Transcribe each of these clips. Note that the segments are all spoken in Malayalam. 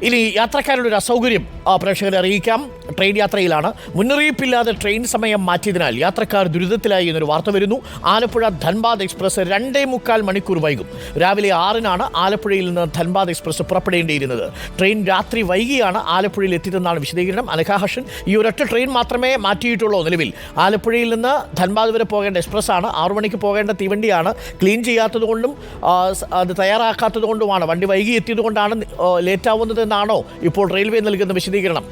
ഇനി യാത്രക്കാരുടെ ഒരു അസൗകര്യം പ്രേക്ഷകരെ അറിയിക്കാം. ട്രെയിൻ യാത്രയിലാണ്. മുന്നറിയിപ്പില്ലാതെ ട്രെയിൻ സമയം മാറ്റിയതിനാൽ യാത്രക്കാർ ദുരിതത്തിലായി എന്നൊരു വാർത്ത വരുന്നു. ആലപ്പുഴ ധൻബാദ് എക്സ്പ്രസ് 2.25 മണിക്കൂർ വൈകും. രാവിലെ 6-നാണ് ആലപ്പുഴയിൽ നിന്ന് ധൻബാദ് എക്സ്പ്രസ് പുറപ്പെടേണ്ടിയിരുന്നത്. ട്രെയിൻ രാത്രി വൈകിയാണ് ആലപ്പുഴയിൽ എത്തിയതെന്നാണ് വിശദീകരണം. അനഘാഹർഷൻ, ഈ ഒരൊറ്റ ട്രെയിൻ മാത്രമേ മാറ്റിയിട്ടുള്ളൂ നിലവിൽ. ആലപ്പുഴയിൽ നിന്ന് ധൻബാദ് വരെ പോകേണ്ട എക്സ്പ്രസ് ആണ്. 6 മണിക്ക് പോകേണ്ട തീവണ്ടിയാണ്. ക്ലീൻ ചെയ്യാത്തതുകൊണ്ടും അത് തയ്യാറാക്കാത്തത് കൊണ്ടുമാണ്, വണ്ടി വൈകി എത്തിയത് കൊണ്ടാണ് ലേറ്റാവുന്നത് എന്നാണോ ഇപ്പോൾ റെയിൽവേ നൽകുന്ന വിശദീകരണം?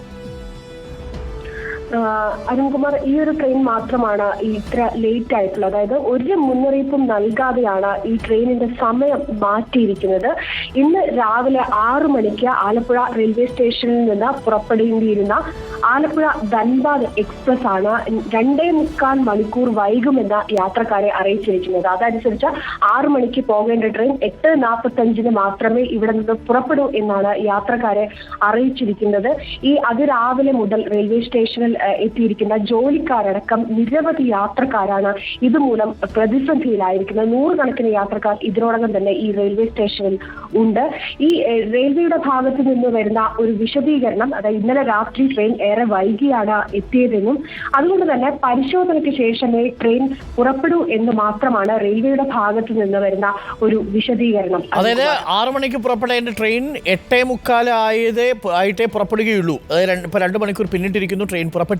അരുൺകുമാർ, ഈ ഒരു ട്രെയിൻ മാത്രമാണ് ഇത്ര ലേറ്റ് ആയിട്ടുള്ളത്. അതായത് ഒരു മുന്നറിയിപ്പും നൽകാതെയാണ് ഈ ട്രെയിനിന്റെ സമയം മാറ്റിയിരിക്കുന്നത്. ഇന്ന് രാവിലെ 6 മണിക്ക് ആലപ്പുഴ റെയിൽവേ സ്റ്റേഷനിൽ നിന്ന് പുറപ്പെടേണ്ടിയിരുന്ന ആലപ്പുഴ ധൻബാദ് എക്സ്പ്രസ് ആണ് 2.25 മണിക്കൂർ വൈകുമെന്ന് യാത്രക്കാരെ അറിയിച്ചിരിക്കുന്നത്. അതനുസരിച്ച് 6 മണിക്ക് പോകേണ്ട ട്രെയിൻ 8:45 മാത്രമേ ഇവിടെ നിന്ന് പുറപ്പെടൂ എന്നാണ് യാത്രക്കാരെ അറിയിച്ചിരിക്കുന്നത്. ഈ അതിരാവിലെ മുതൽ റെയിൽവേ സ്റ്റേഷനിൽ എത്തിയിരിക്കുന്ന ജോലിക്കാരടക്കം നിരവധി യാത്രക്കാരാണ് ഇതുമൂലം പ്രതിസന്ധിയിലായിരിക്കുന്നത്. 100 കണക്കിന് യാത്രക്കാർ ഇതിനോടകം തന്നെ ഈ റെയിൽവേ സ്റ്റേഷനിൽ ഉണ്ട്. ഈ റെയിൽവേയുടെ ഭാഗത്ത് നിന്ന് വരുന്ന ഒരു വിശദീകരണം, അതായത് ഇന്നലെ രാത്രി ട്രെയിൻ ഏറെ വൈകിയാണ് എത്തിയതെന്നും അതുകൊണ്ട് തന്നെ പരിശോധനയ്ക്ക് ശേഷമേ ട്രെയിൻ പുറപ്പെടൂ എന്ന് മാത്രമാണ് റെയിൽവേയുടെ ഭാഗത്ത് നിന്ന് വരുന്ന ഒരു വിശദീകരണം. അതായത് 6 മണിക്ക് പുറപ്പെടേണ്ട ട്രെയിൻ 8:45 ആയിട്ടേ പുറപ്പെടുകയുള്ളൂ. ഇപ്പൊ 2 മണിക്കൂർ പിന്നിട്ടിരിക്കുന്നു, ട്രെയിൻ പുറപ്പെട്ടിട്ടില്ല.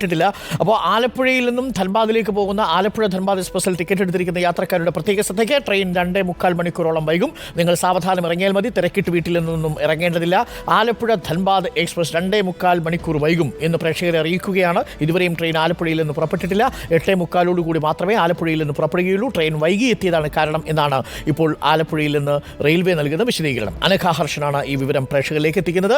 അപ്പോൾ ആലപ്പുഴയിൽ നിന്നും ധൻബാദിലേക്ക് പോകുന്ന ആലപ്പുഴ ധൻബാദ് എക്സ്പ്രസിൽ ടിക്കറ്റ് എടുത്തിരിക്കുന്ന യാത്രക്കാരുടെ പ്രത്യേക ശ്രദ്ധയ്ക്ക് ട്രെയിൻ 2.25 മണിക്കൂറോളം വൈകും. നിങ്ങൾ സാവധാനം ഇറങ്ങിയാൽ മതി, തിരക്കിട്ട് വീട്ടിൽ നിന്നൊന്നും ഇറങ്ങേണ്ടതില്ല. ആലപ്പുഴ ധൻബാദ് എക്സ്പ്രസ് 2.25 മണിക്കൂർ വൈകും എന്ന് പ്രേക്ഷകരെ അറിയിക്കുകയാണ്. ഇതുവരെയും ട്രെയിൻ ആലപ്പുഴയിൽ നിന്ന് പുറപ്പെട്ടിട്ടില്ല. 8:45 മാത്രമേ ആലപ്പുഴയിൽ നിന്ന് പുറപ്പെടുകയുള്ളൂ. ട്രെയിൻ വൈകി എത്തിയതാണ് കാരണം എന്നാണ് ഇപ്പോൾ ആലപ്പുഴയിൽ നിന്ന് റെയിൽവേ നൽകുന്ന വിശദീകരണം. അനഘാഹർഷനാണ് ഈ വിവരം പ്രേക്ഷകരിലേക്ക് എത്തിക്കുന്നത്.